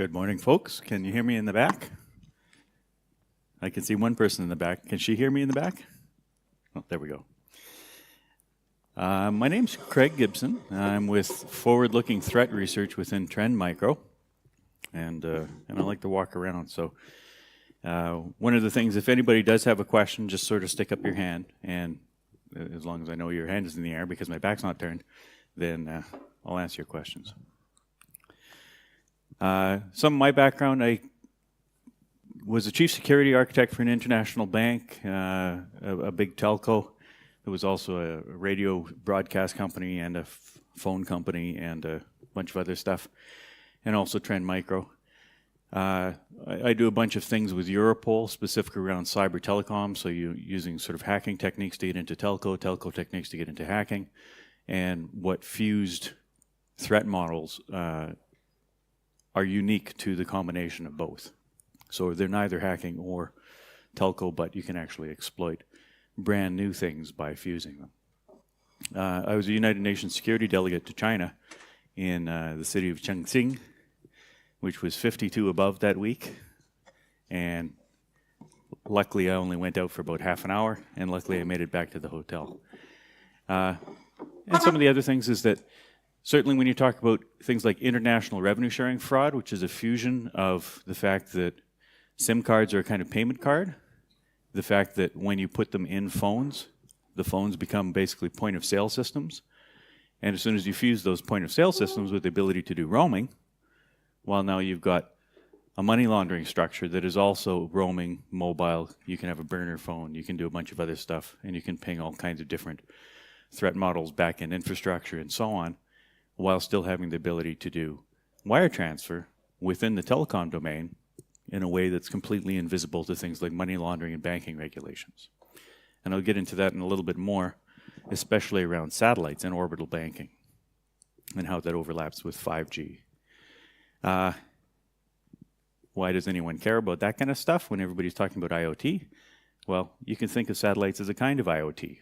Good morning, folks. Can you hear me in the back? I can see one person in the back. Can she hear me in the back? Oh, there we go. My name's Craig Gibson. I'm with forward-looking threat research within Trend Micro, and I like to walk around. So one of the things, if anybody does have a question, just sort of stick up your hand, and as long as I know your hand is in the air because my back's not turned, then I'll answer your questions. Some of my background, I was a chief security architect for an international bank, a big telco. There was also a radio broadcast company and a phone company and a bunch of other stuff, and also Trend Micro. I do a bunch of things with Europol, specifically around cyber telecom, so using sort of hacking techniques to get into telco techniques to get into hacking, and what fused threat models are unique to the combination of both. So they're neither hacking or telco, but you can actually exploit brand new things by fusing them. I was a United Nations security delegate to China in the city of Chongqing, which was 52 above that week. And luckily, I only went out for about half an hour, and luckily I made it back to the hotel. And some of the other things is that certainly when you talk about things like international revenue sharing fraud, which is a fusion of the fact that SIM cards are a kind of payment card, the fact that when you put them in phones, the phones become basically point of sale systems. And as soon as you fuse those point of sale systems with the ability to do roaming, well, now you've got a money laundering structure that is also roaming mobile. You can have a burner phone, you can do a bunch of other stuff, and you can ping all kinds of different threat models, back-end infrastructure, and so on, while still having the ability to do wire transfer within the telecom domain in a way that's completely invisible to things like money laundering and banking regulations. And I'll get into that in a little bit more, especially around satellites and orbital banking and how that overlaps with 5G. Why does anyone care about that kind of stuff when everybody's talking about IoT? Well, you can think of satellites as a kind of IoT.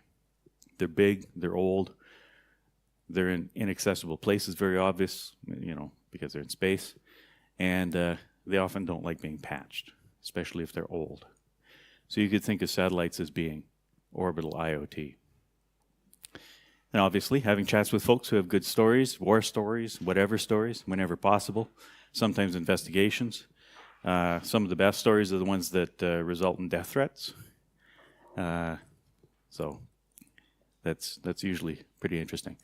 They're big, they're old, they're in inaccessible places, very obvious, because they're in space, and they often don't like being patched, especially if they're old. So you could think of satellites as being orbital IoT. And obviously, having chats with folks who have good stories, war stories, whatever stories, whenever possible, sometimes investigations. Some of the best stories are the ones that result in death threats. So that's usually pretty interesting.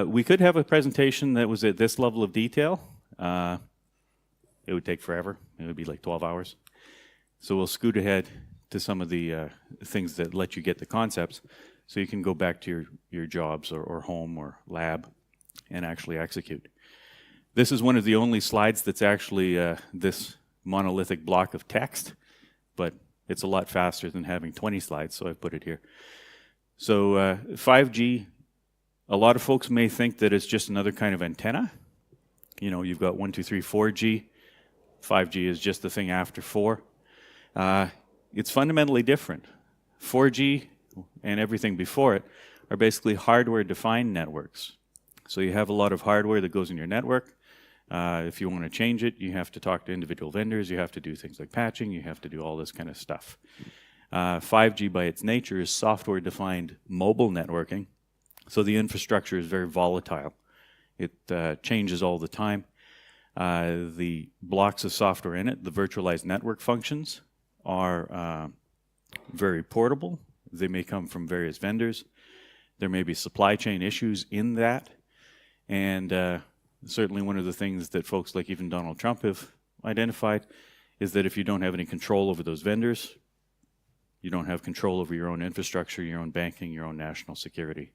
We could have a presentation that was at this level of detail. It would take forever. It would be like 12 hours. So we'll scoot ahead to some of the things that let you get the concepts so you can go back to your jobs or home or lab and actually execute. This is one of the only slides that's actually this monolithic block of text, but it's a lot faster than having 20 slides, so I've put it here. So 5G, a lot of folks may think that it's just another kind of antenna. You've got 1, 2, 3, 4G. 5G is just the thing after 4. It's fundamentally different. 4G and everything before it are basically hardware-defined networks. So you have a lot of hardware that goes in your network. If you want to change it, you have to talk to individual vendors. You have to do things like patching. You have to do all this kind of stuff. 5G, by its nature, is software-defined mobile networking. So the infrastructure is very volatile. It changes all the time. The blocks of software in it, the virtualized network functions, are very portable. They may come from various vendors. There may be supply chain issues in that. And certainly one of the things that folks like even Donald Trump have identified is that if you don't have any control over those vendors, you don't have control over your own infrastructure, your own banking, your own national security.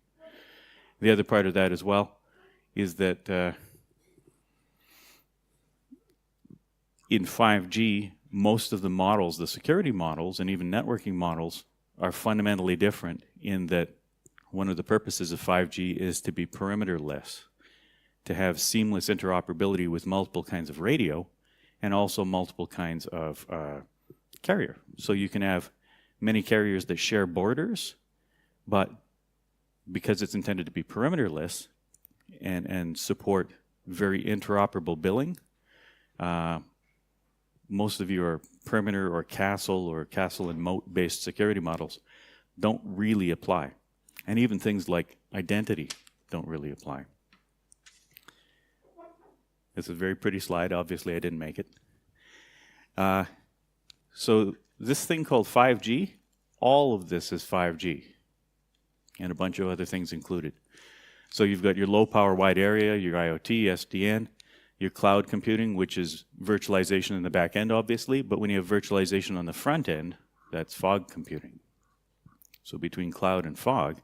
The other part of that as well is that in 5G, most of the models, the security models and even networking models, are fundamentally different in that one of the purposes of 5G is to be perimeterless, to have seamless interoperability with multiple kinds of radio and also multiple kinds of carrier. So you can have many carriers that share borders, but because it's intended to be perimeterless and support very interoperable billing, most of your perimeter or castle and moat-based security models don't really apply. And even things like identity don't really apply. It's a very pretty slide. Obviously, I didn't make it. So this thing called 5G, all of this is 5G, and a bunch of other things included. So you've got your low-power wide area, your IoT, SDN, your cloud computing, which is virtualization in the back end, obviously, but when you have virtualization on the front end, that's fog computing. So between cloud and fog,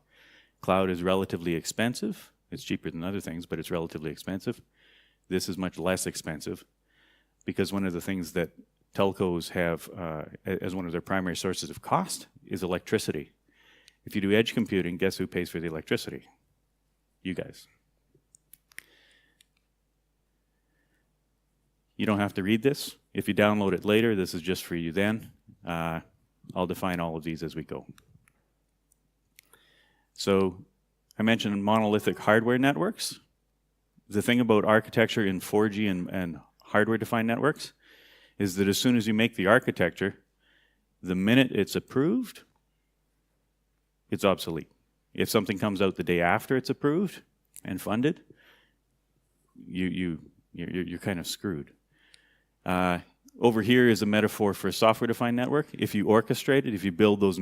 cloud is relatively expensive. It's cheaper than other things, but it's relatively expensive. This is much less expensive because one of the things that telcos have as one of their primary sources of cost is electricity. If you do edge computing, guess who pays for the electricity? You guys. You don't have to read this. If you download it later, this is just for you then. I'll define all of these as we go. So I mentioned monolithic hardware networks. The thing about architecture in 4G and hardware-defined networks is that as soon as you make the architecture, the minute it's approved, it's obsolete. If something comes out the day after it's approved and funded, you're kind of screwed. Over here is a metaphor for a software-defined network. If you orchestrate it, if you build those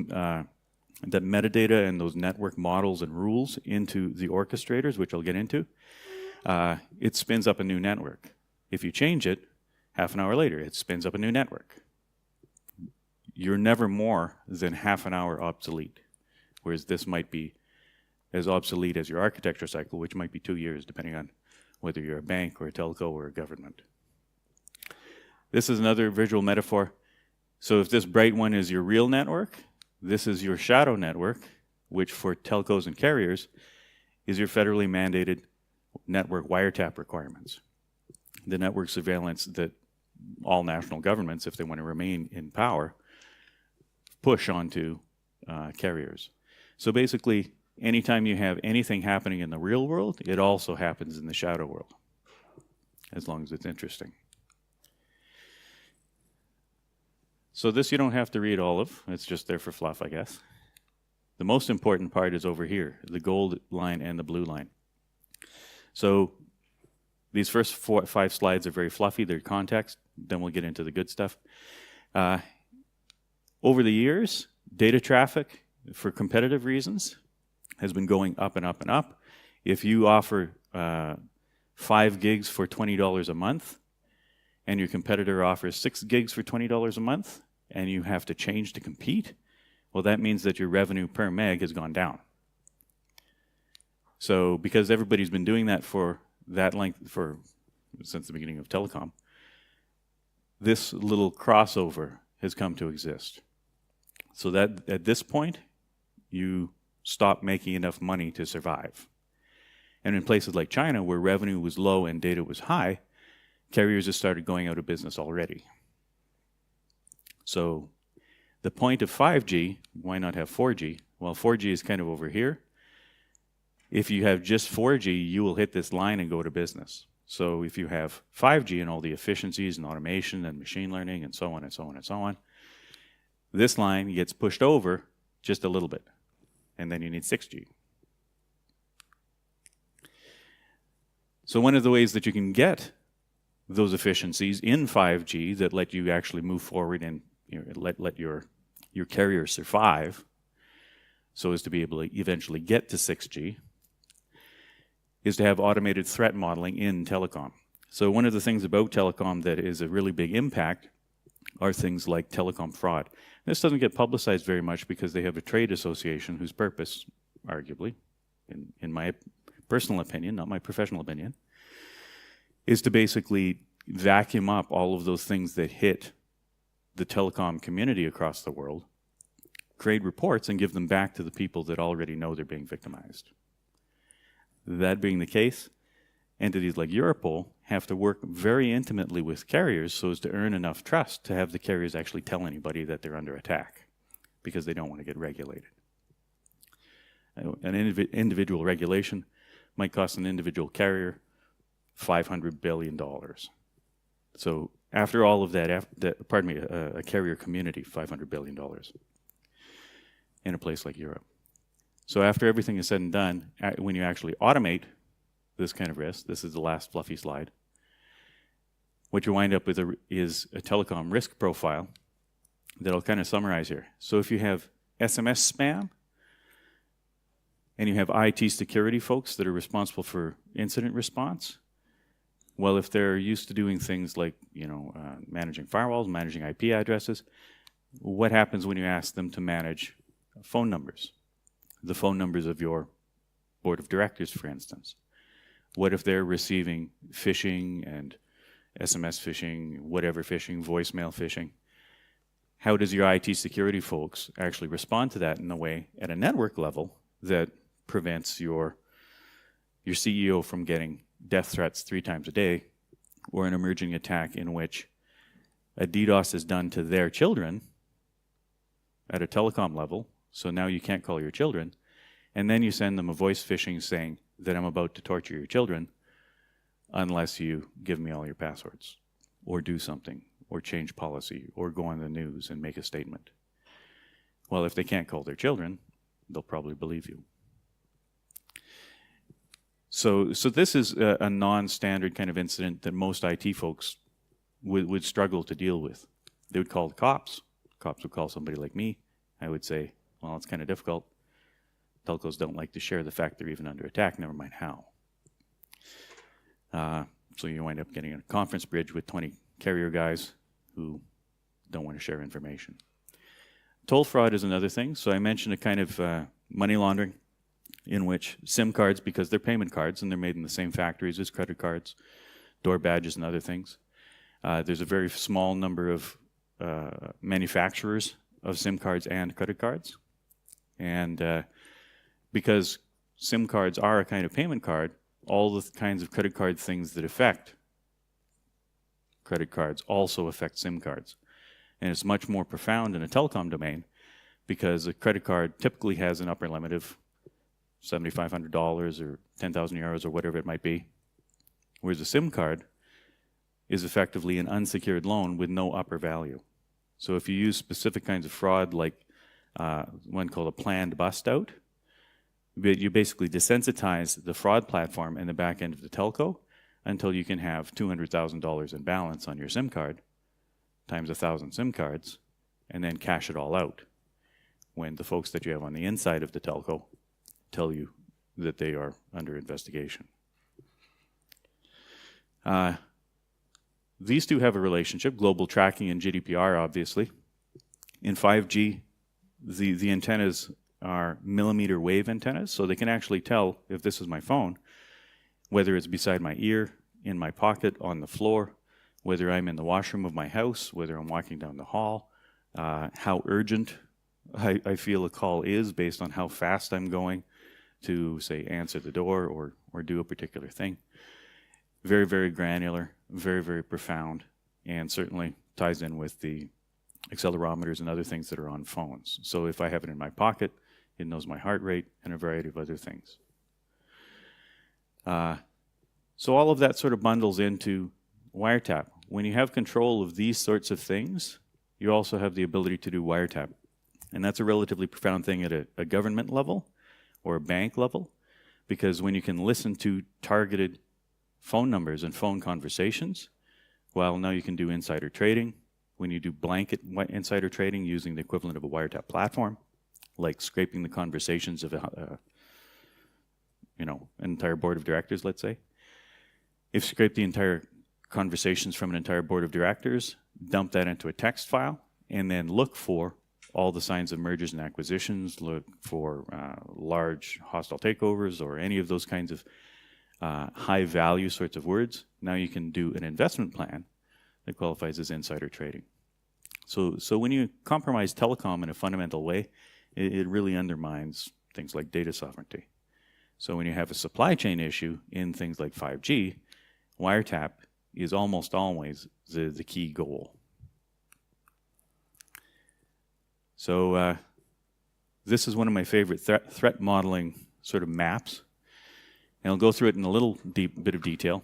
that metadata and those network models and rules into the orchestrators, which I'll get into, it spins up a new network. If you change it, half an hour later, it spins up a new network. You're never more than half an hour obsolete, whereas this might be as obsolete as your architecture cycle, which might be 2 years, depending on whether you're a bank or a telco or a government. This is another visual metaphor. So if this bright one is your real network, this is your shadow network, which for telcos and carriers is your federally mandated network wiretap requirements. The network surveillance that all national governments, if they want to remain in power, push onto carriers. So basically, anytime you have anything happening in the real world, it also happens in the shadow world, as long as it's interesting. So this you don't have to read all of. It's just there for fluff, I guess. The most important part is over here, the gold line and the blue line. So these first 5 slides are very fluffy. They're context. Then we'll get into the good stuff. Over the years, data traffic, for competitive reasons, has been going up and up and up. If you offer 5 gigs for $20 a month, and your competitor offers 6 gigs for $20 a month, and you have to change to compete, well, that means that your revenue per meg has gone down. So because everybody's been doing that for that length since the beginning of Telecom, this little crossover has come to exist. So that at this point, you stop making enough money to survive. And in places like China, where revenue was low and data was high, carriers have started going out of business already. So the point of 5G, why not have 4G? Well, 4G is kind of over here. If you have just 4G, you will hit this line and go to business. So if you have 5G and all the efficiencies and automation and machine learning and so on and so on and so on, this line gets pushed over just a little bit, and then you need 6G. So one of the ways that you can get those efficiencies in 5G that let you actually move forward and let your carrier survive so as to be able to eventually get to 6G is to have automated threat modeling in telecom. So one of the things about telecom that is a really big impact are things like telecom fraud. This doesn't get publicized very much because they have a trade association whose purpose, arguably, in my personal opinion, not my professional opinion, is to basically vacuum up all of those things that hit the telecom community across the world, create reports, and give them back to the people that already know they're being victimized. That being the case, entities like Europol have to work very intimately with carriers so as to earn enough trust to have the carriers actually tell anybody that they're under attack, because they don't want to get regulated. An individual regulation might cost an individual carrier $500 billion. So after all of that, a carrier community, $500 billion in a place like Europe. So after everything is said and done, when you actually automate this kind of risk, this is the last fluffy slide, what you wind up with is a telecom risk profile that I'll kind of summarize here. So if you have SMS spam, and you have IT security folks that are responsible for incident response, well, if they're used to doing things like, managing firewalls, managing IP addresses, what happens when you ask them to manage phone numbers? The phone numbers of your board of directors, for instance. What if they're receiving phishing and SMS phishing, whatever phishing, voicemail phishing? How does your IT security folks actually respond to that in a way at a network level that prevents your CEO from getting death threats 3 times a day, or an emerging attack in which a DDoS is done to their children at a telecom level, so now you can't call your children, and then you send them a voice phishing saying that I'm about to torture your children unless you give me all your passwords, or do something, or change policy, or go on the news and make a statement. Well, if they can't call their children, they'll probably believe you. So this is a non-standard kind of incident that most IT folks would struggle to deal with. They would call the cops. Cops would call somebody like me. I would say, well, it's kind of difficult. Telcos don't like to share the fact they're even under attack, never mind how. So you wind up getting a conference bridge with 20 carrier guys who don't want to share information. Toll fraud is another thing. So I mentioned a kind of money laundering in which SIM cards, because they're payment cards and they're made in the same factories as credit cards, door badges and other things. There's a very small number of manufacturers of SIM cards and credit cards. And because SIM cards are a kind of payment card, all the kinds of credit card things that affect credit cards also affect SIM cards. And it's much more profound in a telecom domain because a credit card typically has an upper limit of $7,500 or 10,000 euros or whatever it might be, whereas a SIM card is effectively an unsecured loan with no upper value. So if you use specific kinds of fraud like one called a planned bust out, you basically desensitize the fraud platform in the back end of the telco until you can have $200,000 in balance on your SIM card times 1,000 SIM cards and then cash it all out when the folks that you have on the inside of the telco tell you that they are under investigation. These two have a relationship, global tracking and GDPR, obviously. In 5G, the antennas are millimeter wave antennas, so they can actually tell if this is my phone, whether it's beside my ear, in my pocket, on the floor, whether I'm in the washroom of my house, whether I'm walking down the hall, how urgent I feel a call is based on how fast I'm going to, say, answer the door or do a particular thing. Very, very granular, very, very profound, and certainly ties in with the accelerometers and other things that are on phones. So if I have it in my pocket, it knows my heart rate and a variety of other things. So all of that sort of bundles into wiretap. When you have control of these sorts of things, you also have the ability to do wiretap. And that's a relatively profound thing at a government level or a bank level, because when you can listen to targeted phone numbers and phone conversations, well, now you can do insider trading. When you do blanket insider trading using the equivalent of a wiretap platform, like scraping the conversations of an entire board of directors, let's say. If you scrape the entire conversations from an entire board of directors, dump that into a text file, and then look for all the signs of mergers and acquisitions, look for large hostile takeovers or any of those kinds of high value sorts of words, now you can do an investment plan that qualifies as insider trading. So when you compromise telecom in a fundamental way, it really undermines things like data sovereignty. So when you have a supply chain issue in things like 5G, wiretap is almost always the key goal. So this is one of my favorite threat modeling sort of maps. And I'll go through it in a little bit of detail.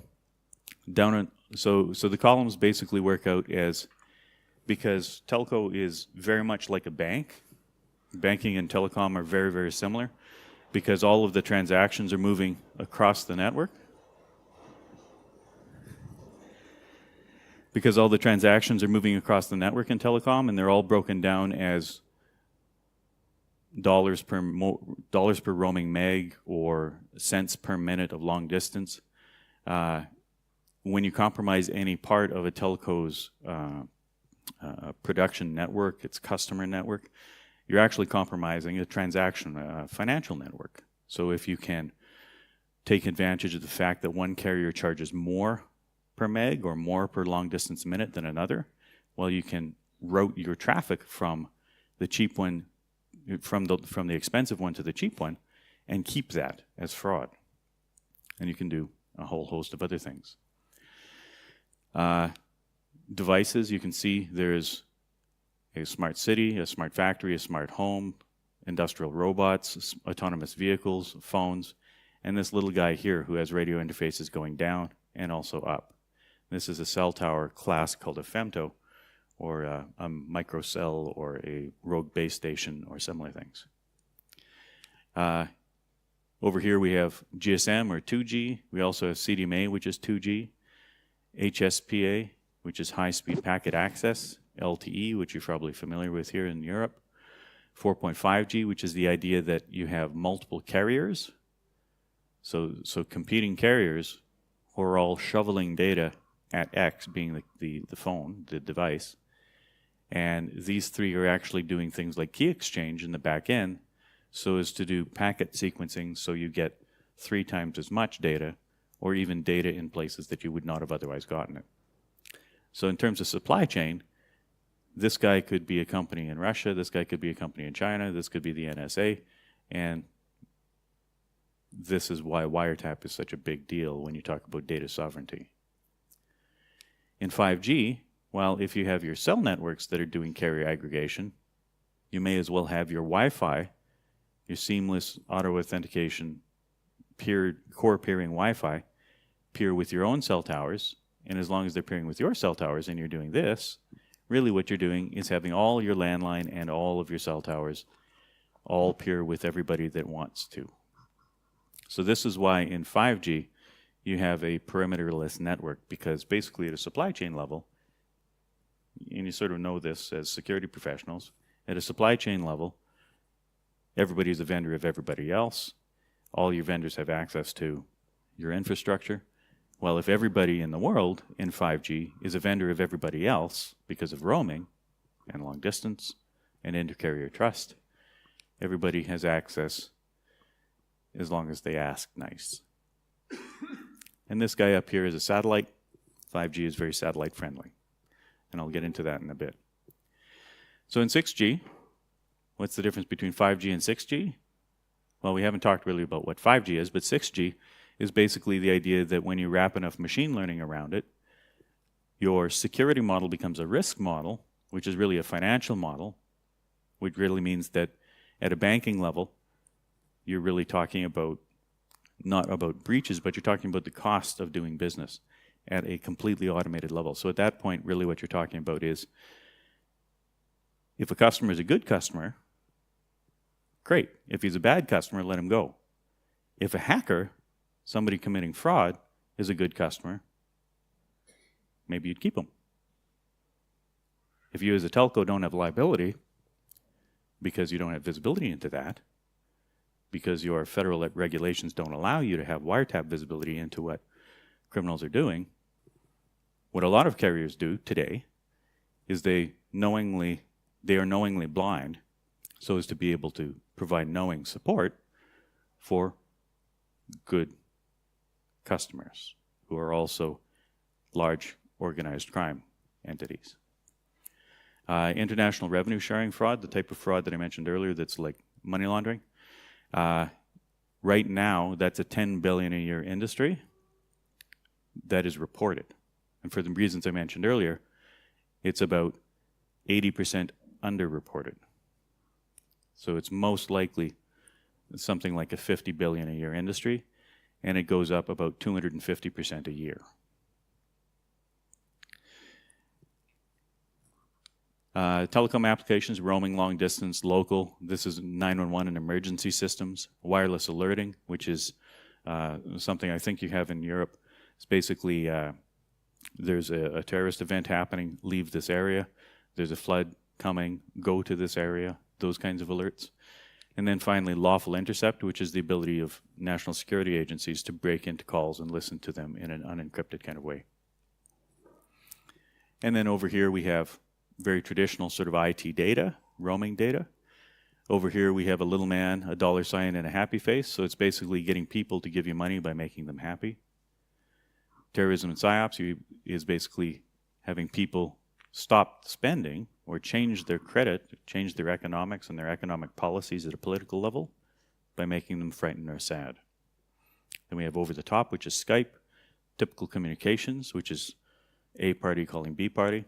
Down So the columns basically work out as, because telco is very much like a bank. Banking and telecom are very, very similar because all of the transactions are moving across the network. Because all the transactions are moving across the network in telecom, and they're all broken down as dollars per roaming meg or cents per minute of long distance. When you compromise any part of a telco's production network, its customer network, you're actually compromising a transaction, financial network. So if you can take advantage of the fact that one carrier charges more per meg or more per long distance minute than another, well, you can route your traffic from the cheap one, from the expensive one to the cheap one, and keep that as fraud. And you can do a whole host of other things. Devices, you can see there's a smart city, a smart factory, a smart home, industrial robots, autonomous vehicles, phones, and this little guy here who has radio interfaces going down and also up. This is a cell tower class called a femto, or a microcell, or a rogue base station, or similar things. Over here we have GSM, or 2G. We also have CDMA, which is 2G. HSPA, which is high-speed packet access. LTE, which you're probably familiar with here in Europe. 4.5G, which is the idea that you have multiple carriers. So competing carriers who are all shoveling data at X, being the phone, the device. And these three are actually doing things like key exchange in the back end, so as to do packet sequencing, so you get 3 times as much data, or even data in places that you would not have otherwise gotten it. So in terms of supply chain, this guy could be a company in Russia, this guy could be a company in China, this could be the NSA, and this is why wiretap is such a big deal when you talk about data sovereignty. In 5G, well, if you have your cell networks that are doing carrier aggregation, you may as well have your Wi-Fi, your seamless auto authentication, core peering Wi-Fi, peer with your own cell towers, and as long as they're peering with your cell towers and you're doing this, really what you're doing is having all your landline and all of your cell towers all peer with everybody that wants to. So this is why in 5G you have a perimeterless network, because basically at a supply chain level, and you sort of know this as security professionals, at a supply chain level, everybody's a vendor of everybody else. All your vendors have access to your infrastructure. Well, if everybody in the world in 5G is a vendor of everybody else because of roaming and long distance and inter-carrier trust, everybody has access as long as they ask nice. And this guy up here is a satellite. 5G is very satellite friendly. And I'll get into that in a bit. So in 6G, what's the difference between 5G and 6G? Well, we haven't talked really about what 5G is, but 6G is basically the idea that when you wrap enough machine learning around it, your security model becomes a risk model, which is really a financial model, which really means that at a banking level, you're really talking about, not about breaches, but you're talking about the cost of doing business at a completely automated level. So at that point, really what you're talking about is, if a customer is a good customer, great. If he's a bad customer, let him go. If a hacker, somebody committing fraud, is a good customer, maybe you'd keep him. If you as a telco don't have liability, because you don't have visibility into that, because your federal regulations don't allow you to have wiretap visibility into what criminals are doing, what a lot of carriers do today is they are knowingly blind so as to be able to provide knowing support for good customers who are also large organized crime entities. International revenue sharing fraud, the type of fraud that I mentioned earlier that's like money laundering. Right now, that's a $10 billion a year industry that is reported. And for the reasons I mentioned earlier, it's about 80% underreported. So it's most likely something like a $50 billion a year industry, and it goes up about 250% a year. Telecom applications, roaming long distance, local. This is 911 and emergency systems. Wireless alerting, which is something I think you have in Europe. It's basically there's a terrorist event happening, leave this area. There's a flood coming, go to this area, those kinds of alerts. And then finally, lawful intercept, which is the ability of national security agencies to break into calls and listen to them in an unencrypted kind of way. And then over here we have very traditional sort of IT data, roaming data. Over here we have a little man, a dollar sign, and a happy face. So it's basically getting people to give you money by making them happy. Terrorism and PSYOPs is basically having people stop spending or change their credit, change their economics and their economic policies at a political level by making them frightened or sad. Then we have over the top, which is Skype. Typical communications, which is A party calling B party.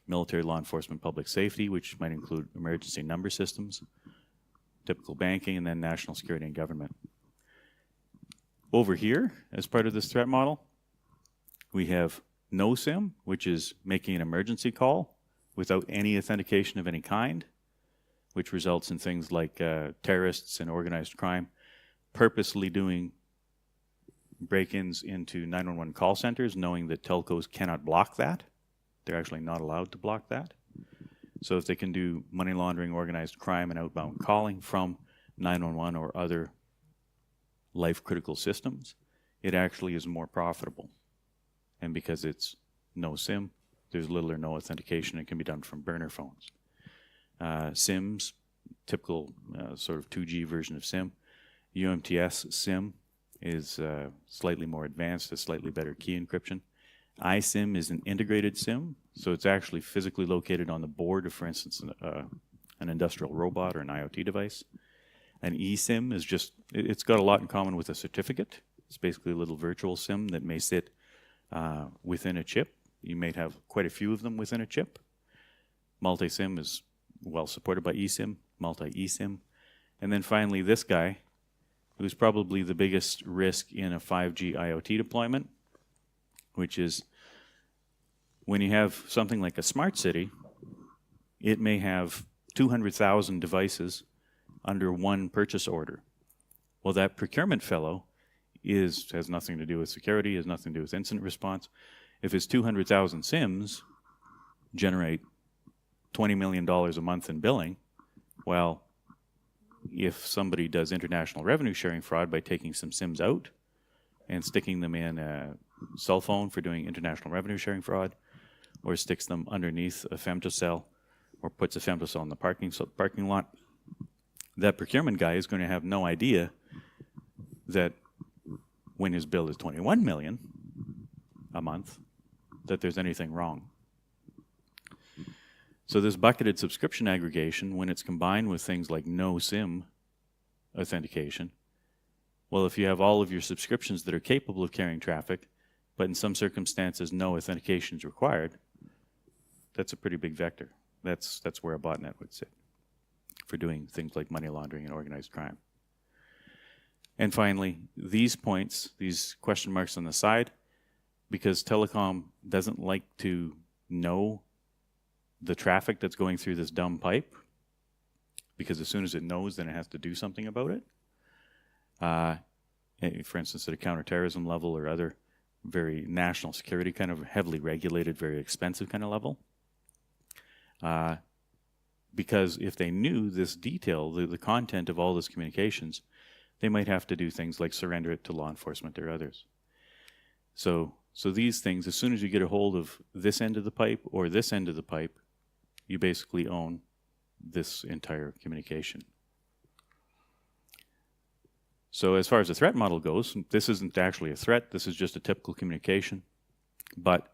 Military, law enforcement, public safety, which might include emergency number systems. Typical banking, and then national security and government. Over here, as part of this threat model, we have no SIM, which is making an emergency call without any authentication of any kind, which results in things like terrorists and organized crime purposely doing break-ins into 911 call centers, knowing that telcos cannot block that. They're actually not allowed to block that. So if they can do money laundering, organized crime, and outbound calling from 911 or other life-critical systems, it actually is more profitable. And because it's no SIM, there's little or no authentication. It can be done from burner phones. SIMs, typical sort of 2G version of SIM. UMTS SIM is slightly more advanced, a slightly better key encryption. iSIM is an integrated SIM, so it's actually physically located on the board of, for instance, an industrial robot or an IoT device. An eSIM is just, it's got a lot in common with a certificate. It's basically a little virtual SIM that may sit within a chip. You may have quite a few of them within a chip. Multi-SIM is well supported by eSIM, multi-eSIM. And then finally this guy, who's probably the biggest risk in a 5G IoT deployment, which is when you have something like a smart city, it may have 200,000 devices under one purchase order. Well, that procurement fellow has nothing to do with security, has nothing to do with incident response. If his 200,000 SIMs generate $20 million a month in billing, well, if somebody does international revenue sharing fraud by taking some SIMs out and sticking them in a cell phone for doing international revenue sharing fraud, or sticks them underneath a femtocell, or puts a femtocell in the parking lot, that procurement guy is going to have no idea that when his bill is $21 million a month, that there's anything wrong. So this bucketed subscription aggregation, when it's combined with things like no SIM authentication, well, if you have all of your subscriptions that are capable of carrying traffic, but in some circumstances no authentication is required, that's a pretty big vector. That's where a botnet would sit for doing things like money laundering and organized crime. And finally, these points, these question marks on the side, because Telecom doesn't like to know the traffic that's going through this dumb pipe, because as soon as it knows, then it has to do something about it. For instance, at a counterterrorism level or other very national security kind of heavily regulated, very expensive kind of level. Because if they knew this detail, the content of all those communications, they might have to do things like surrender it to law enforcement or others. So these things, as soon as you get a hold of this end of the pipe or this end of the pipe, you basically own this entire communication. So as far as the threat model goes, this isn't actually a threat, this is just a typical communication. But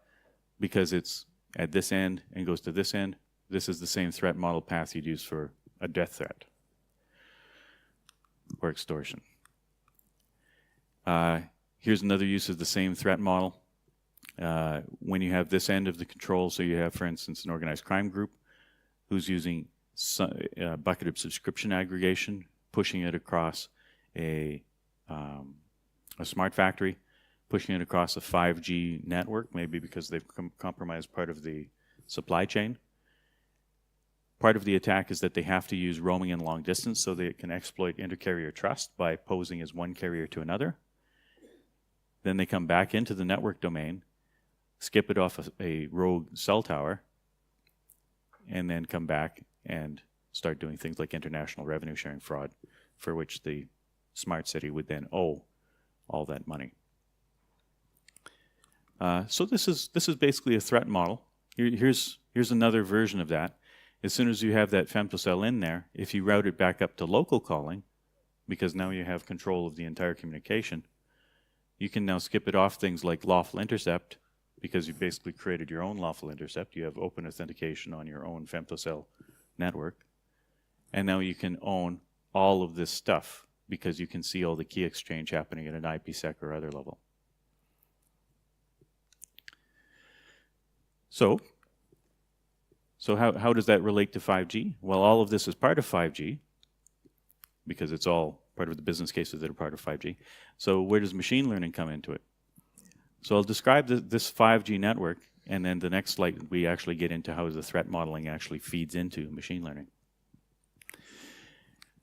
because it's at this end and goes to this end, this is the same threat model path you'd use for a death threat or extortion. Here's another use of the same threat model. When you have this end of the control, so you have, for instance, an organized crime group who's using bucketed subscription aggregation, pushing it across a smart factory, pushing it across a 5G network, maybe because they've compromised part of the supply chain. part of the attack is that they have to use roaming and long distance so they can exploit inter-carrier trust by posing as one carrier to another. Then they come back into the network domain, skip it off a rogue cell tower, and then come back and start doing things like international revenue sharing fraud, for which the smart city would then owe all that money. So this is basically a threat model. Here's another version of that. As soon as you have that femtocell in there, if you route it back up to local calling, because now you have control of the entire communication, you can now skip it off things like lawful intercept, because you basically created your own lawful intercept. You have open authentication on your own femtocell network. And now you can own all of this stuff because you can see all the key exchange happening at an IPsec or other level. So how does that relate to 5G? Well, all of this is part of 5G because it's all part of the business cases that are part of 5G. So where does machine learning come into it? So I'll describe this 5G network, and then the next slide we actually get into how the threat modeling actually feeds into machine learning.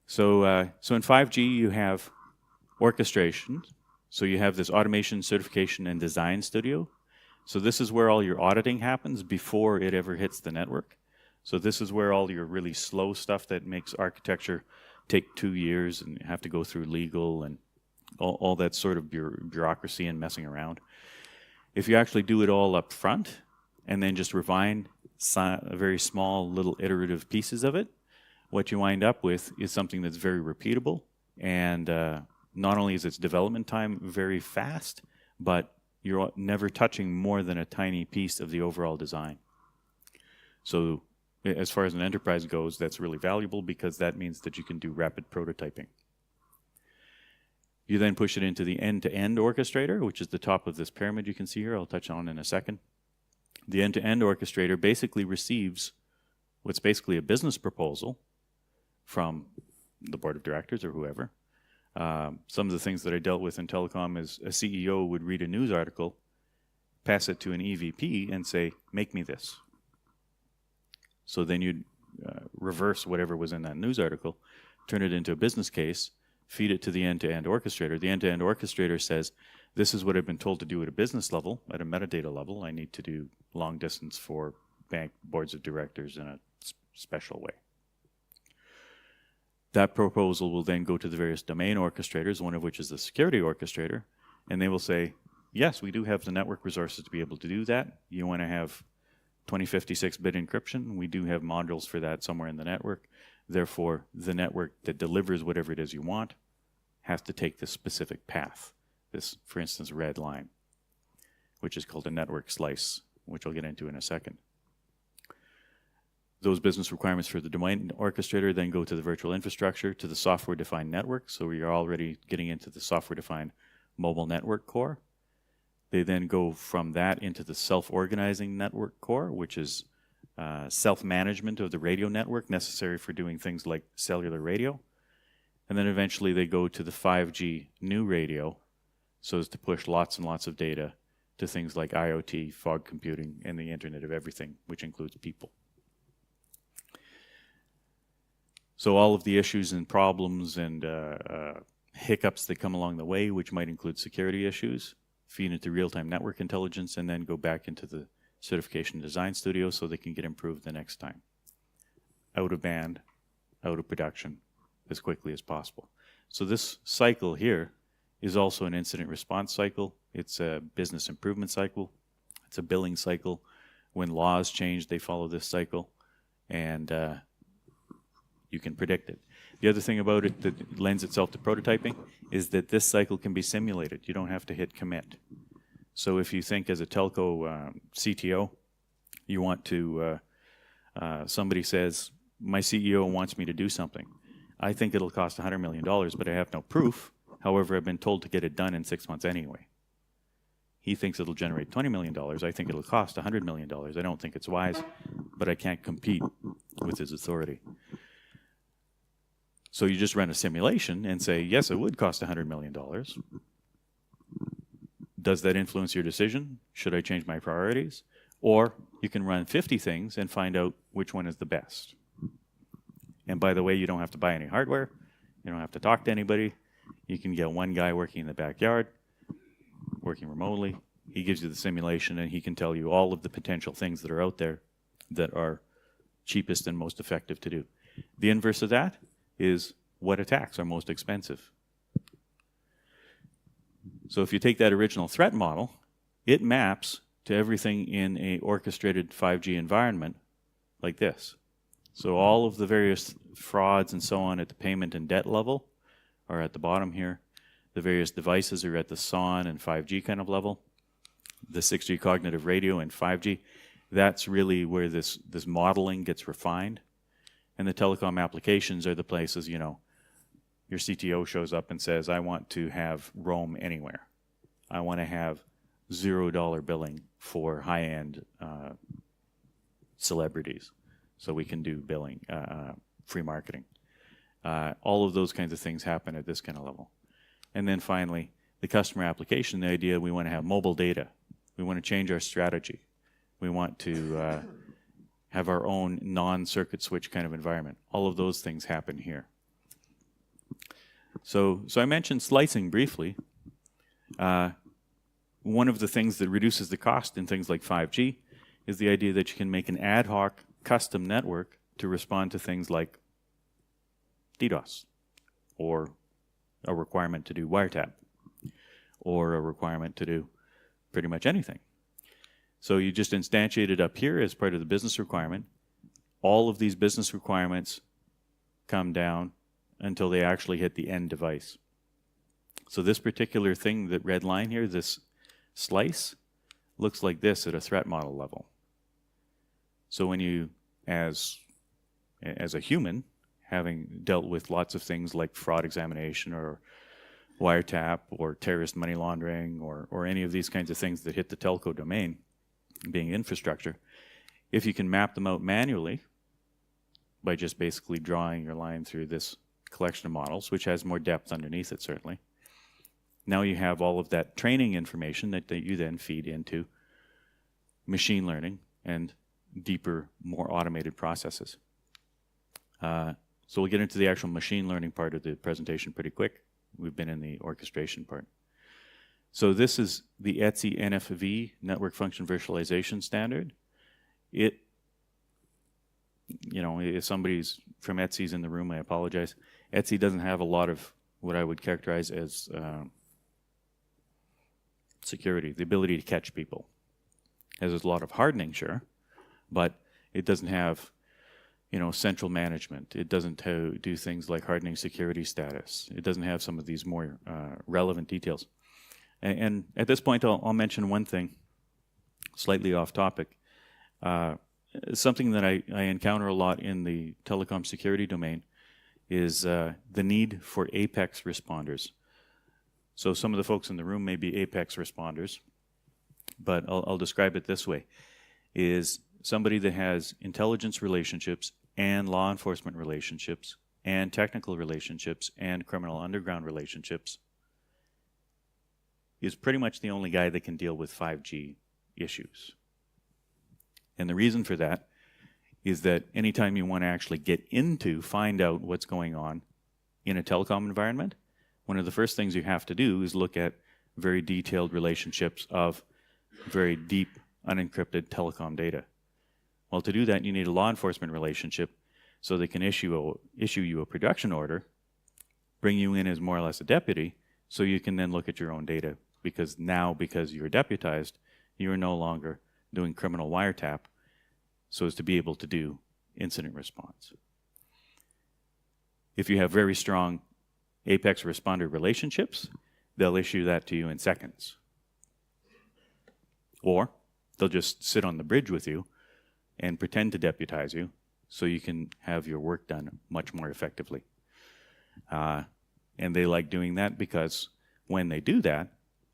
So in 5G you have orchestration. So you have this automation, certification, and design studio. So this is where all your auditing happens before it ever hits the network. So this is where all your really slow stuff that makes architecture take 2 years and have to go through legal and all that sort of bureaucracy and messing around. If you actually do it all up front and then just refine very small little iterative pieces of it, what you wind up with is something that's very repeatable, and not only is its development time very fast, but you're never touching more than a tiny piece of the overall design. So as far as an enterprise goes, that's really valuable because that means that you can do rapid prototyping. You then push it into the end-to-end orchestrator, which is the top of this pyramid you can see here. I'll touch on in a second. The end-to-end orchestrator basically receives what's basically a business proposal from the board of directors or whoever. Some of the things that I dealt with in telecom is a CEO would read a news article, pass it to an EVP, and say, make me this. So then you'd reverse whatever was in that news article, turn it into a business case, feed it to the end-to-end orchestrator. The end-to-end orchestrator says, this is what I've been told to do at a business level, at a metadata level. I need to do long distance for bank boards of directors in a special way. That proposal will then go to the various domain orchestrators, one of which is the security orchestrator, and they will say, yes, we do have the network resources to be able to do that. You want to have 2056-bit encryption. We do have modules for that somewhere in the network. Therefore, the network that delivers whatever it is you want has to take this specific path, this, for instance, red line, which is called a network slice, which I'll get into in a second. Those business requirements for the domain orchestrator then go to the virtual infrastructure, to the software-defined network. So we are already getting into the software-defined mobile network core. They then go from that into the self-organizing network core, which is self-management of the radio network necessary for doing things like cellular radio. And then eventually they go to the 5G new radio, so as to push lots and lots of data to things like IoT, fog computing, and the Internet of Everything, which includes people. So all of the issues and problems and hiccups that come along the way, which might include security issues, feed into real-time network intelligence, and then go back into the certification design studio so they can get improved the next time. Out of band, out of production, as quickly as possible. So this cycle here is also an incident response cycle. It's a business improvement cycle. It's a billing cycle. When laws change, they follow this cycle, and you can predict it. The other thing about it that lends itself to prototyping is that this cycle can be simulated. You don't have to hit commit. So if you think as a telco CTO, you want to, somebody says, my CEO wants me to do something. I think it'll cost $100 million, but I have no proof. However, I've been told to get it done in 6 months anyway. He thinks it'll generate $20 million. I think it'll cost $100 million. I don't think it's wise, but I can't compete with his authority. So you just run a simulation and say, yes, it would cost $100 million. Does that influence your decision? Should I change my priorities? Or you can run 50 things and find out which one is the best. And by the way, you don't have to buy any hardware. You don't have to talk to anybody. You can get one guy working in the backyard, working remotely. He gives you the simulation, and he can tell you all of the potential things that are out there that are cheapest and most effective to do. The inverse of that is what attacks are most expensive. So if you take that original threat model, it maps to everything in a orchestrated 5G environment like this. So all of the various frauds and so on at the payment and debt level are at the bottom here. The various devices are at the SON and 5G kind of level. The 6G cognitive radio and 5G, that's really where this modeling gets refined. And the telecom applications are the places, you know, your CTO shows up and says, I want to have roam anywhere. I want to have $0 billing for high-end celebrities. So we can do billing, free marketing. All of those kinds of things happen at this kind of level. And then finally, the customer application, the idea we want to have mobile data. We want to change our strategy. We want to have our own non-circuit switch kind of environment. All of those things happen here. So I mentioned slicing briefly. One of the things that reduces the cost in things like 5G is the idea that you can make an ad hoc custom network to respond to things like DDoS, or a requirement to do wiretap, or a requirement to do pretty much anything. So you just instantiate it up here as part of the business requirement. All of these business requirements come down until they actually hit the end device. So this particular thing, that red line here, this slice, looks like this at a threat model level. So when you, as a human, having dealt with lots of things like fraud examination or wiretap or terrorist money laundering or any of these kinds of things that hit the telco domain, being infrastructure, if you can map them out manually by just basically drawing your line through this collection of models, which has more depth underneath it certainly, now you have all of that training information that you then feed into machine learning and deeper, more automated processes. So we'll get into the actual machine learning part of the presentation pretty quick. We've been in the orchestration part. So this is the ETSI NFV, Network Function Virtualization Standard. It, you know, if somebody's from ETSI's in the room, I apologize. ETSI doesn't have a lot of what I would characterize as security, the ability to catch people. It has a lot of hardening, sure, but it doesn't have, you know, central management. It doesn't do things like hardening security status. It doesn't have some of these more relevant details. And at this point, I'll mention one thing, slightly off topic. Something that I encounter a lot in the telecom security domain is the need for apex responders. So some of the folks in the room may be apex responders, but I'll describe it this way, is somebody that has intelligence relationships and law enforcement relationships and technical relationships and criminal underground relationships is pretty much the only guy that can deal with 5G issues. And the reason for that is that anytime you want to actually find out what's going on in a telecom environment, one of the first things you have to do is look at very detailed relationships of very deep, unencrypted telecom data. Well, to do that, you need a law enforcement relationship so they can issue you a production order, bring you in as more or less a deputy, so you can then look at your own data. Because you're deputized, you're no longer doing criminal wiretap, so as to be able to do incident response. If you have very strong apex responder relationships, they'll issue that to you in seconds. Or they'll just sit on the bridge with you and pretend to deputize you so you can have your work done much more effectively. And they like doing that because when they do that,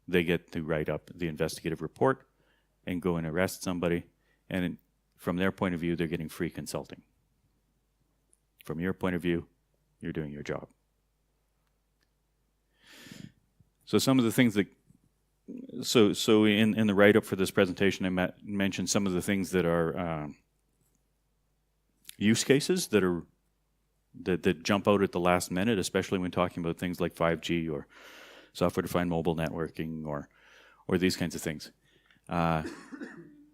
they get to write up the investigative report and go and arrest somebody. And from their point of view, they're getting free consulting. From your point of view, you're doing your job. So some of the things that, so in the write-up for this presentation, I mentioned some of the things that are use cases that are that jump out at the last minute, especially when talking about things like 5G or software-defined mobile networking or these kinds of things.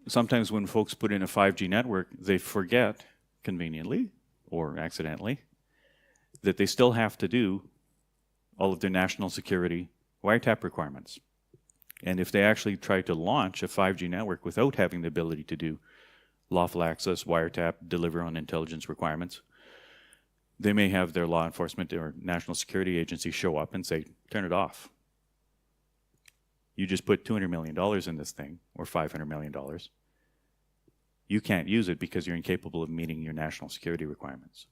Sometimes when folks put in a 5G network, they forget, conveniently or accidentally, that they still have to do all of their national security wiretap requirements. And if they actually try to launch a 5G network without having the ability to do lawful access, wiretap, deliver on intelligence requirements, they may have their law enforcement or national security agency show up and say, turn it off. You just put $200 million in this thing, or $500 million. You can't use it because you're incapable of meeting your national security requirements.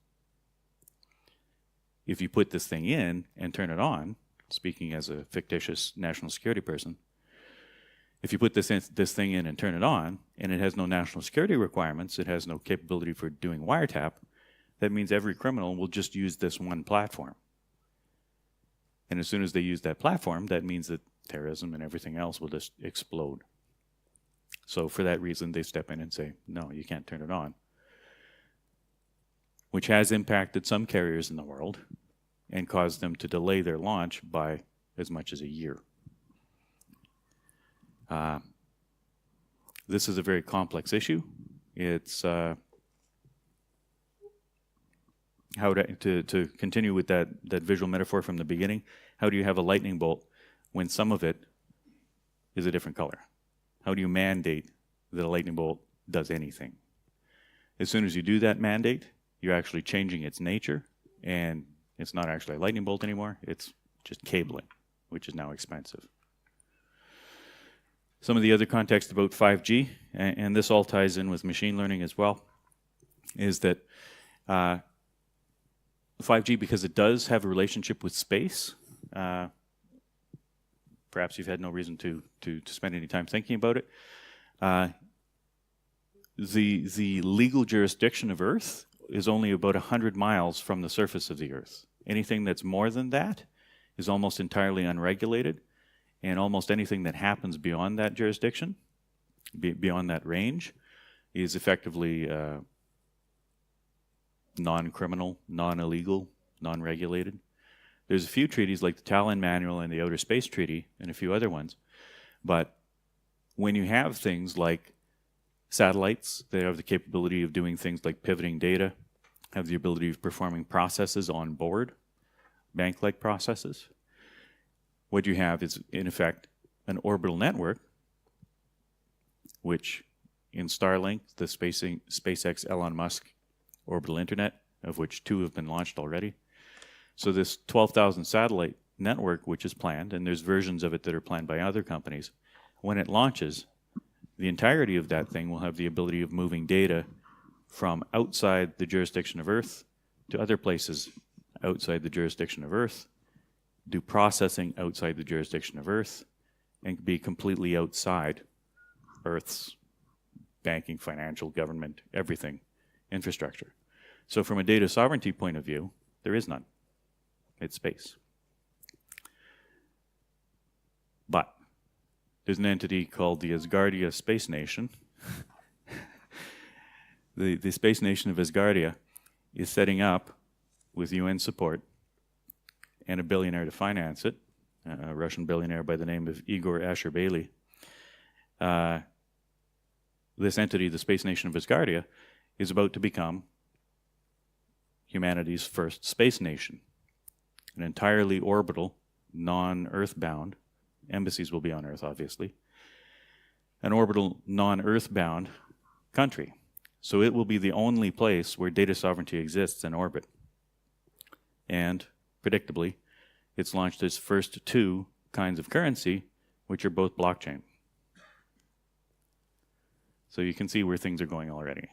If you put this thing in and turn it on, speaking as a fictitious national security person, if you put this thing in and turn it on, and it has no national security requirements, it has no capability for doing wiretap, that means every criminal will just use this one platform. And as soon as they use that platform, that means that terrorism and everything else will just explode. So for that reason, they step in and say, no, you can't turn it on, which has impacted some carriers in the world and caused them to delay their launch by as much as a year. This is a very complex issue. It's how to continue with that visual metaphor from the beginning. How do you have a lightning bolt when some of it is a different color? How do you mandate that a lightning bolt does anything? As soon as you do that mandate, you're actually changing its nature, and it's not actually a lightning bolt anymore. It's just cabling, which is now expensive. Some of the other context about 5G, and this all ties in with machine learning as well, is that 5G, because it does have a relationship with space, perhaps you've had no reason to spend any time thinking about it, the legal jurisdiction of Earth is only about 100 miles from the surface of the Earth. Anything that's more than that is almost entirely unregulated, and almost anything that happens beyond that jurisdiction, beyond that range, is effectively non-criminal, non-illegal, non-regulated. There's a few treaties like the Talon Manual and the Outer Space Treaty and a few other ones, but when you have things like satellites that have the capability of doing things like pivoting data, have the ability of performing processes on board, bank-like processes, what you have is, in effect, an orbital network, which in Starlink, the SpaceX Elon Musk orbital internet, of which 2 have been launched already. So this 12,000 satellite network, which is planned, and there's versions of it that are planned by other companies, when it launches, the entirety of that thing will have the ability of moving data from outside the jurisdiction of Earth to other places outside the jurisdiction of Earth, do processing outside the jurisdiction of Earth, and be completely outside Earth's banking, financial, government, everything, infrastructure. So from a data sovereignty point of view, there is none. It's space. But there's an entity called the Asgardia Space Nation. The Space Nation of Asgardia is setting up, with UN support, and a billionaire to finance it, a Russian billionaire by the name of Igor Asher-Bailey. This entity, the Space Nation of Asgardia, is about to become humanity's first space nation, an entirely orbital, non-Earth-bound, embassies will be on Earth, obviously, an orbital, non-Earth-bound country. So it will be the only place where data sovereignty exists in orbit. And predictably, it's launched its first 2 kinds of currency, which are both blockchain. So you can see where things are going already.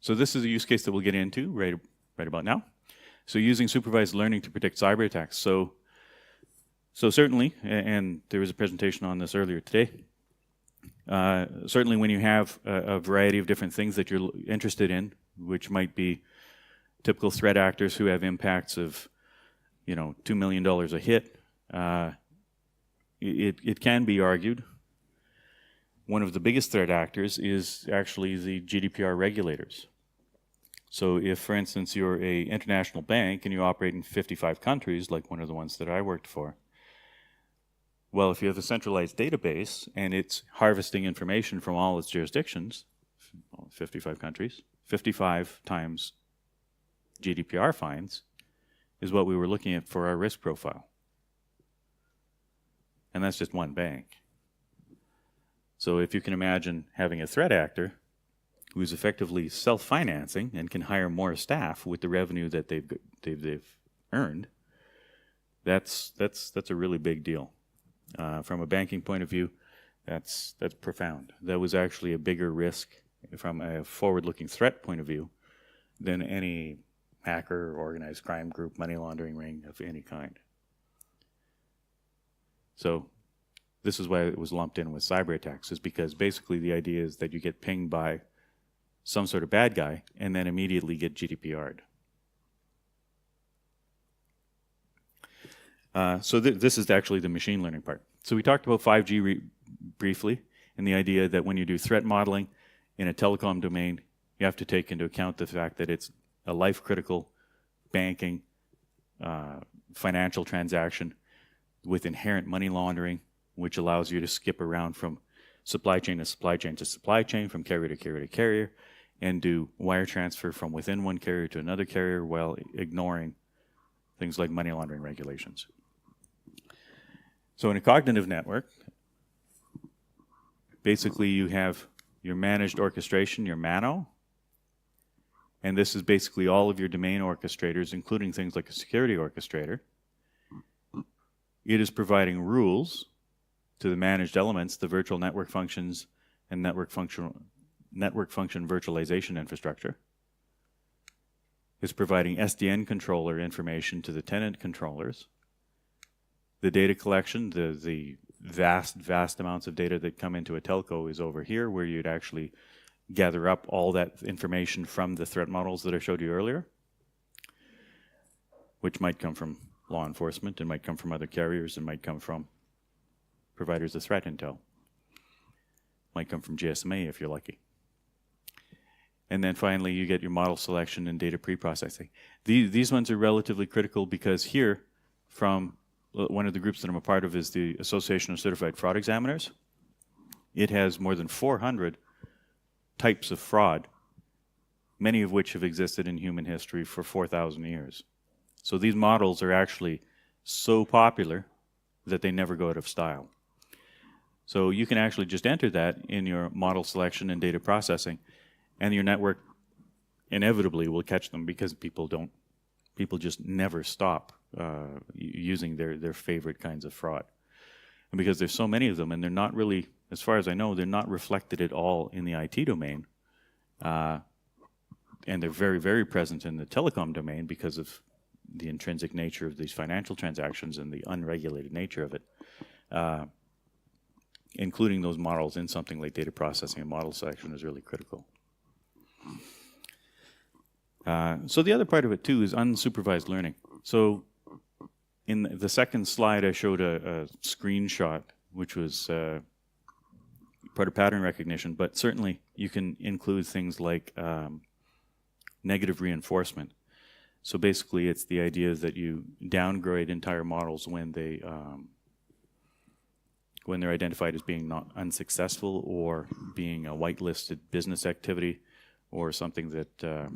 So this is a use case that we'll get into right about now. So using supervised learning to predict cyber attacks. So certainly, and there was a presentation on this earlier today, certainly when you have a variety of different things that you're interested in, which might be typical threat actors who have impacts of, $2 million a hit, it can be argued one of the biggest threat actors is actually the GDPR regulators. So if, for instance, you're a international bank and you operate in 55 countries, like one of the ones that I worked for, well, if you have a centralized database and it's harvesting information from all its jurisdictions, 55 countries, 55 times GDPR fines is what we were looking at for our risk profile. And that's just one bank. So if you can imagine having a threat actor who's effectively self-financing and can hire more staff with the revenue that they've earned, that's a really big deal. From a banking point of view, that's profound. That was actually a bigger risk from a forward-looking threat point of view than any hacker, organized crime group, money laundering ring of any kind. So this is why it was lumped in with cyber attacks, is because basically the idea is that you get pinged by some sort of bad guy and then immediately get GDPR'd. So this is actually the machine learning part. So we talked about 5G briefly, and the idea that when you do threat modeling in a telecom domain, you have to take into account the fact that it's a life-critical banking, financial transaction with inherent money laundering, which allows you to skip around from supply chain to supply chain to supply chain, from carrier to carrier to carrier, and do wire transfer from within one carrier to another carrier while ignoring things like money laundering regulations. So in a cognitive network, basically you have your managed orchestration, your MANO, and this is basically all of your domain orchestrators, including things like a security orchestrator. It is providing rules to the managed elements, the virtual network functions, and network function virtualization infrastructure. It's providing SDN controller information to the tenant controllers. The data collection, the vast amounts of data that come into a telco is over here, where you'd actually gather up all that information from the threat models that I showed you earlier, which might come from law enforcement, and might come from other carriers, and might come from providers of threat intel. Might come from GSMA if you're lucky. And then finally, you get your model selection and data pre-processing. These ones are relatively critical because here, from one of the groups that I'm a part of is the Association of Certified Fraud Examiners. It has more than 400 types of fraud, many of which have existed in human history for 4,000 years. So these models are actually so popular that they never go out of style. So you can actually just enter that in your model selection and data processing, and your network inevitably will catch them because people just never stop using their favorite kinds of fraud. And because there's so many of them, and they're not really, as far as I know, they're not reflected at all in the IT domain. And they're very, very present in the telecom domain because of the intrinsic nature of these financial transactions and the unregulated nature of it. Including those models in something like data processing and model selection is really critical. So the other part of it too is unsupervised learning. So in the second slide I showed a screenshot which was part of pattern recognition, but certainly you can include things like negative reinforcement. So basically it's the idea that you downgrade entire models when they're identified as being not unsuccessful or being a whitelisted business activity or something that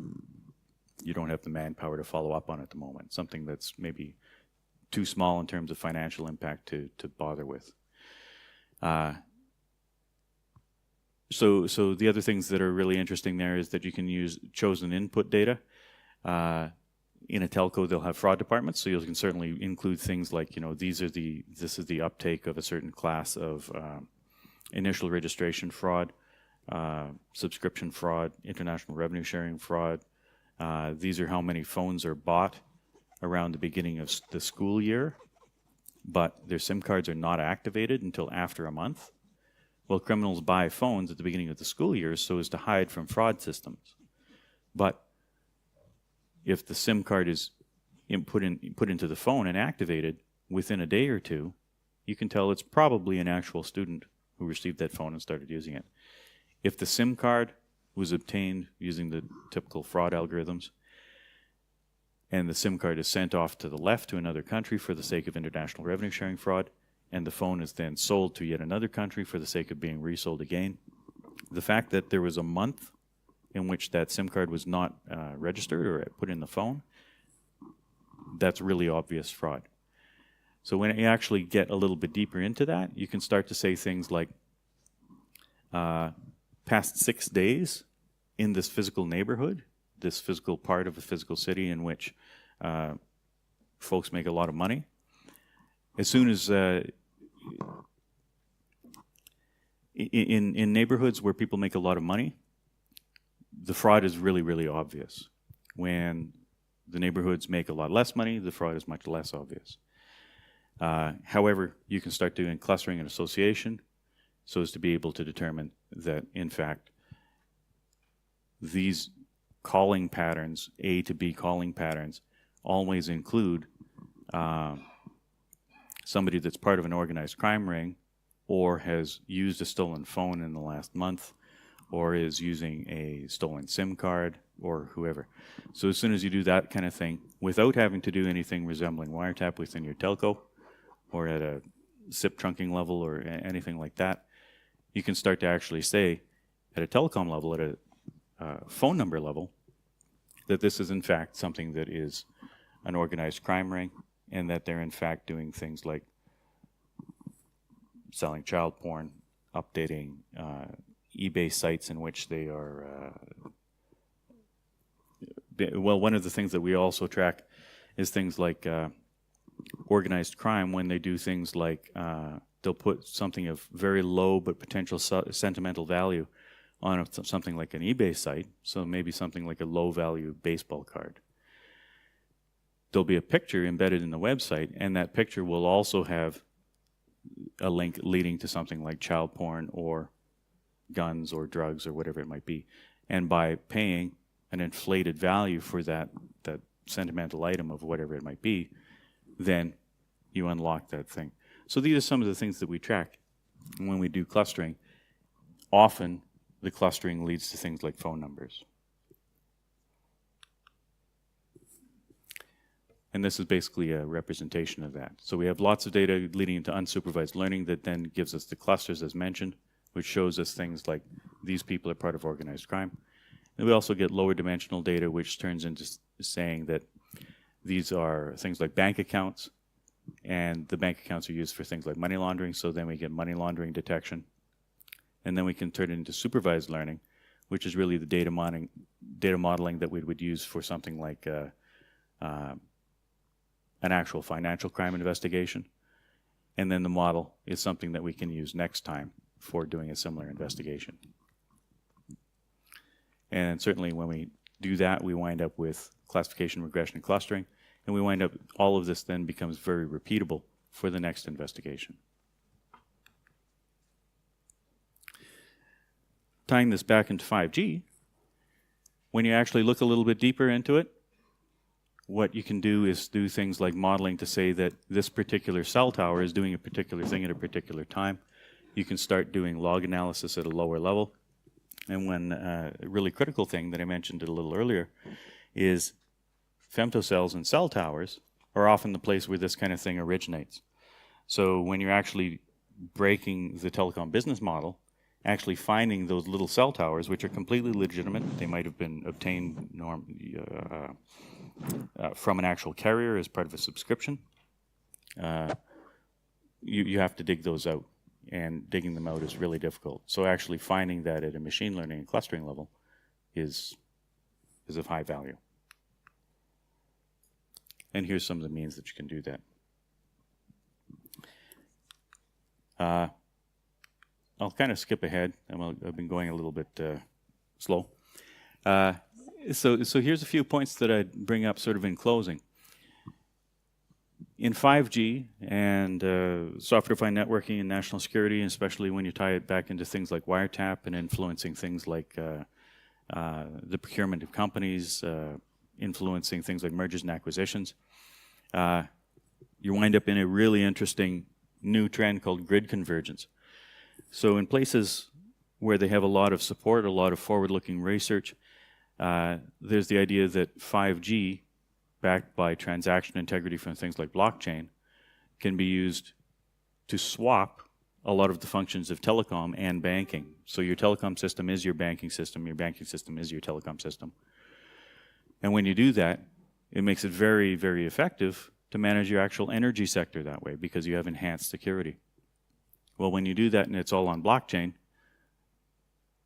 you don't have the manpower to follow up on at the moment, something that's maybe too small in terms of financial impact to bother with. So the other things that are really interesting there is that you can use chosen input data. In a telco, they'll have fraud departments, so you can certainly include things like, this is the uptake of a certain class of initial registration fraud, subscription fraud, international revenue sharing fraud. These are how many phones are bought around the beginning of the school year, but their SIM cards are not activated until after a month. Well, criminals buy phones at the beginning of the school year so as to hide from fraud systems. But if the SIM card is put into the phone and activated within a day or two, you can tell it's probably an actual student who received that phone and started using it. If the SIM card was obtained using the typical fraud algorithms, and the SIM card is sent off to the left to another country for the sake of international revenue sharing fraud, and the phone is then sold to yet another country for the sake of being resold again. The fact that there was a month in which that SIM card was not registered or put in the phone, that's really obvious fraud. So when you actually get a little bit deeper into that, you can start to say things like, past 6 days in this physical neighborhood, this physical part of a physical city in which folks make a lot of money. As soon as in neighborhoods where people make a lot of money, the fraud is really, really obvious. When the neighborhoods make a lot less money, the fraud is much less obvious. However, you can start doing clustering and association so as to be able to determine that, in fact, these calling patterns, A to B calling patterns, always include somebody that's part of an organized crime ring or has used a stolen phone in the last month or is using a stolen SIM card or whoever. So as soon as you do that kind of thing, without having to do anything resembling wiretap within your telco or at a SIP trunking level or anything like that, you can start to actually say at a telecom level, at a phone number level, that this is in fact something that is an organized crime ring and that they're in fact doing things like selling child porn, updating eBay sites in which they are... well, one of the things that we also track is things like organized crime when they do things like they'll put something of very low but potential sentimental value on something like an eBay site, so maybe something like a low-value baseball card. There'll be a picture embedded in the website, and that picture will also have a link leading to something like child porn or guns or drugs or whatever it might be. And by paying an inflated value for that sentimental item of whatever it might be, then you unlock that thing. So these are some of the things that we track when we do clustering. Often the clustering leads to things like phone numbers. And this is basically a representation of that. So we have lots of data leading into unsupervised learning that then gives us the clusters as mentioned, which shows us things like these people are part of organized crime. And we also get lower dimensional data, which turns into saying that these are things like bank accounts, and the bank accounts are used for things like money laundering, so then we get money laundering detection. And then we can turn it into supervised learning, which is really the data modeling that we would use for something like an actual financial crime investigation. And then the model is something that we can use next time for doing a similar investigation. And certainly when we do that, we wind up with classification, regression, and clustering. And we wind up, all of this then becomes very repeatable for the next investigation. Tying this back into 5G, when you actually look a little bit deeper into it, what you can do is do things like modeling to say that this particular cell tower is doing a particular thing at a particular time. You can start doing log analysis at a lower level. And when a really critical thing that I mentioned a little earlier is femtocells and cell towers are often the place where this kind of thing originates. So when you're actually breaking the telecom business model, actually finding those little cell towers, which are completely legitimate, they might have been obtained from an actual carrier as part of a subscription, you have to dig those out. And digging them out is really difficult. So actually finding that at a machine learning and clustering level is of high value. And here's some of the means that you can do that. I'll kind of skip ahead. I've been going a little bit slow. So here's a few points that I'd bring up sort of in closing. In 5G and software-defined networking and national security, especially when you tie it back into things like wiretap and influencing things like the procurement of companies, influencing things like mergers and acquisitions, you wind up in a really interesting new trend called grid convergence. So in places where they have a lot of support, a lot of forward-looking research. There's the idea that 5G, backed by transaction integrity from things like blockchain, can be used to swap a lot of the functions of telecom and banking. So your telecom system is your banking system is your telecom system. And when you do that, it makes it very, very effective to manage your actual energy sector that way because you have enhanced security. Well, when you do that and it's all on blockchain,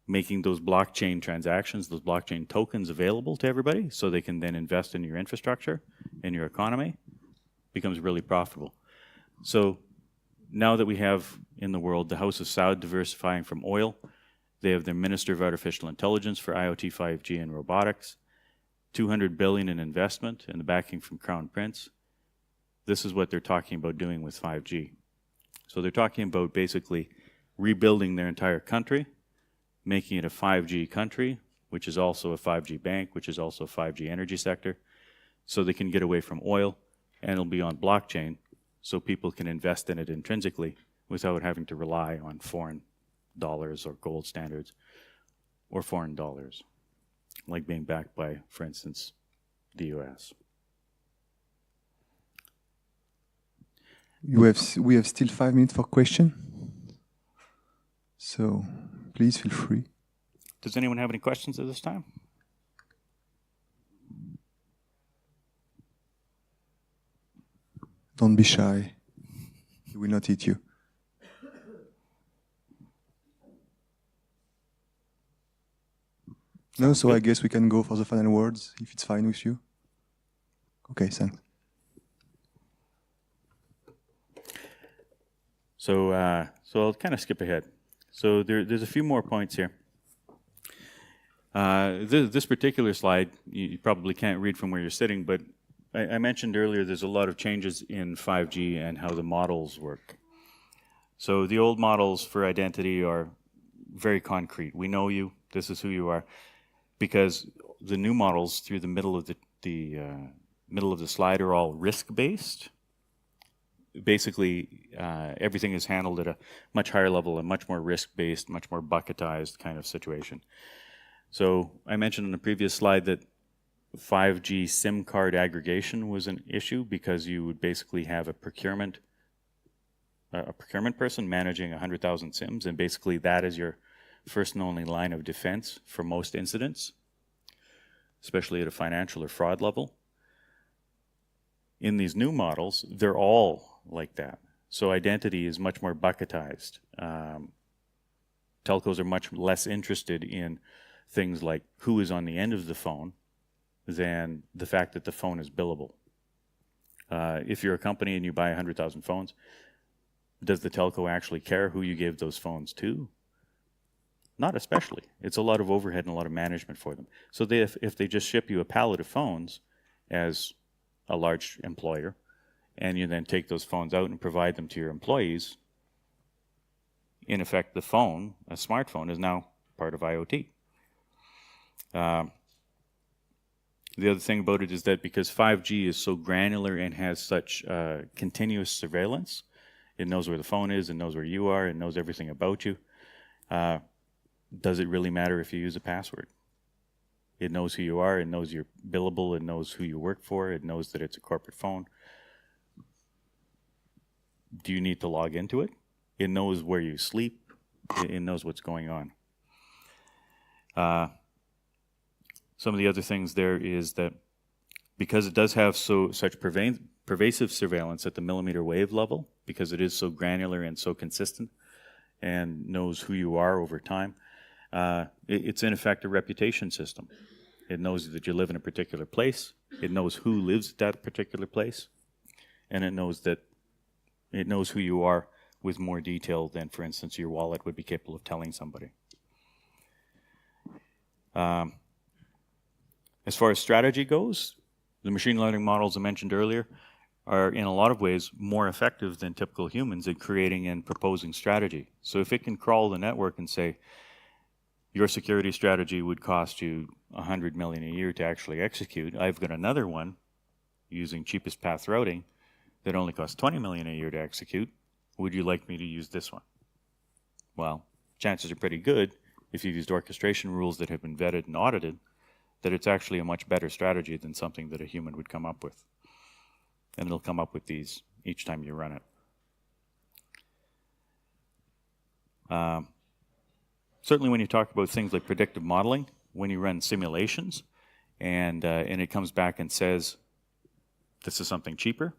making those blockchain transactions, those blockchain tokens available to everybody so they can then invest in your infrastructure, in your economy, becomes really profitable. So now that we have in the world the House of Saud diversifying from oil, they have their Minister of Artificial Intelligence for IoT, 5G, and robotics, $200 billion in investment and the backing from Crown Prince. This is what they're talking about doing with 5G. So they're talking about basically rebuilding their entire country, making it a 5G country, which is also a 5G bank, which is also a 5G energy sector, so they can get away from oil, and it'll be on blockchain, so people can invest in it intrinsically without having to rely on foreign dollars or gold standards or foreign dollars, like being backed by, for instance, the US. We have still 5 minutes for question. So please feel free. Does anyone have any questions at this time? Don't be shy. He will not eat you. No, so I guess we can go for the final words, if it's fine with you. Okay, thanks. So I'll kind of skip ahead. So there's a few more points here. This particular slide, you probably can't read from where you're sitting, but I mentioned earlier there's a lot of changes in 5G and how the models work. So the old models for identity are very concrete. We know you, this is who you are, because the new models through the middle of the slide are all risk-based. Basically, everything is handled at a much higher level, a much more risk-based, much more bucketized kind of situation. So I mentioned on the previous slide that 5G SIM card aggregation was an issue because you would basically have a procurement person managing 100,000 SIMs, and basically that is your first and only line of defense for most incidents, especially at a financial or fraud level. In these new models, they're all like that. So identity is much more bucketized. Telcos are much less interested in things like who is on the end of the phone than the fact that the phone is billable. If you're a company and you buy 100,000 phones, does the telco actually care who you gave those phones to? Not especially. It's a lot of overhead and a lot of management for them. So if they just ship you a pallet of phones as a large employer, and you then take those phones out and provide them to your employees, in effect, the phone, a smartphone, is now part of IoT. The other thing about it is that because 5G is so granular and has such continuous surveillance, it knows where the phone is, it knows where you are, it knows everything about you. Does it really matter if you use a password? It knows who you are, it knows you're billable, it knows who you work for, it knows that it's a corporate phone. Do you need to log into it? It knows where you sleep, it knows what's going on. Some of the other things there is that because it does have such pervasive surveillance at the millimeter wave level, because it is so granular and so consistent and knows who you are over time, it's in effect a reputation system. It knows that you live in a particular place, it knows who lives at that particular place, and it knows who you are with more detail than, for instance, your wallet would be capable of telling somebody. As far as strategy goes, the machine learning models I mentioned earlier are in a lot of ways more effective than typical humans in creating and proposing strategy. So if it can crawl the network and say, your security strategy would cost you $100 million a year to actually execute, I've got another one using cheapest path routing that only costs $20 million a year to execute, would you like me to use this one? Well, chances are pretty good if you've used orchestration rules that have been vetted and audited, that it's actually a much better strategy than something that a human would come up with. And it'll come up with these each time you run it. Certainly when you talk about things like predictive modeling, when you run simulations, and it comes back and says, this is something cheaper,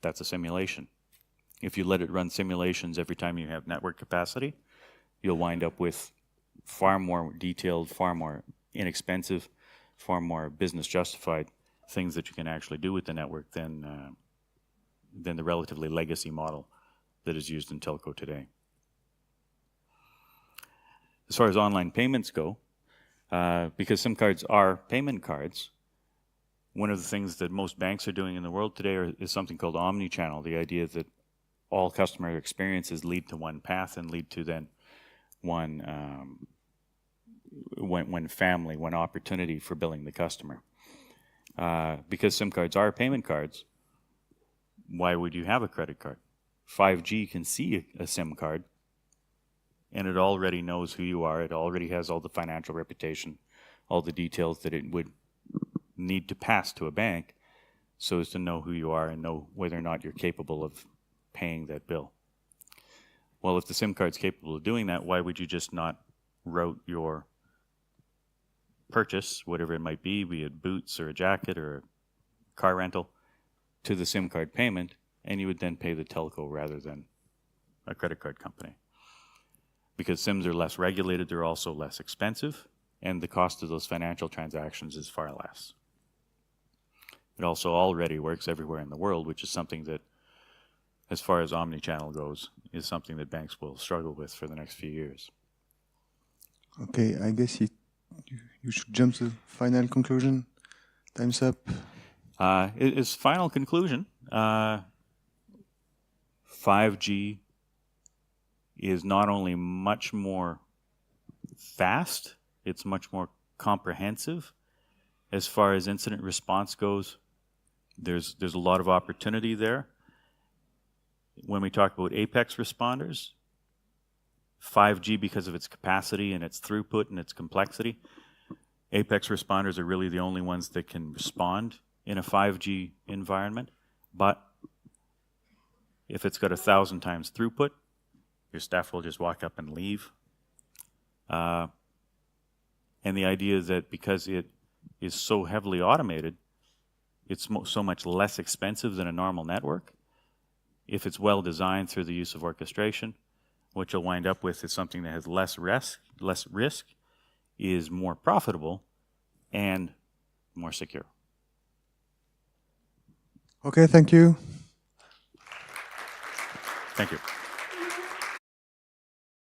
that's a simulation. If you let it run simulations every time you have network capacity, you'll wind up with far more detailed, far more inexpensive, far more business justified things that you can actually do with the network than the relatively legacy model that is used in telco today. As far as online payments go, because SIM cards are payment cards, one of the things that most banks are doing in the world today is something called omni-channel, the idea that all customer experiences lead to one path and lead to then one family, one opportunity for billing the customer. Because SIM cards are payment cards, why would you have a credit card? 5G can see a SIM card, and it already knows who you are. It already has all the financial reputation, all the details that it would need to pass to a bank so as to know who you are and know whether or not you're capable of paying that bill. Well, if the SIM card's capable of doing that, why would you just not route your purchase, whatever it might be it boots or a jacket or a car rental, to the SIM card payment, and you would then pay the telco rather than a credit card company. Because SIMs are less regulated, they're also less expensive, and the cost of those financial transactions is far less. It also already works everywhere in the world, which is something that, as far as omni-channel goes, is something that banks will struggle with for the next few years. Okay, I guess you should jump to final conclusion. Time's up. As final conclusion, 5G is not only much more fast, it's much more comprehensive. As far as incident response goes, there's a lot of opportunity there. When we talk about apex responders, 5G, because of its capacity and its throughput and its complexity, apex responders are really the only ones that can respond in a 5G environment. But if it's got 1,000 times throughput, your staff will just walk up and leave. And the idea is that because it is so heavily automated, it's so much less expensive than a normal network. If it's well designed through the use of orchestration, what you'll wind up with is something that has less risk, is more profitable, and more secure. Okay, thank you. Thank you.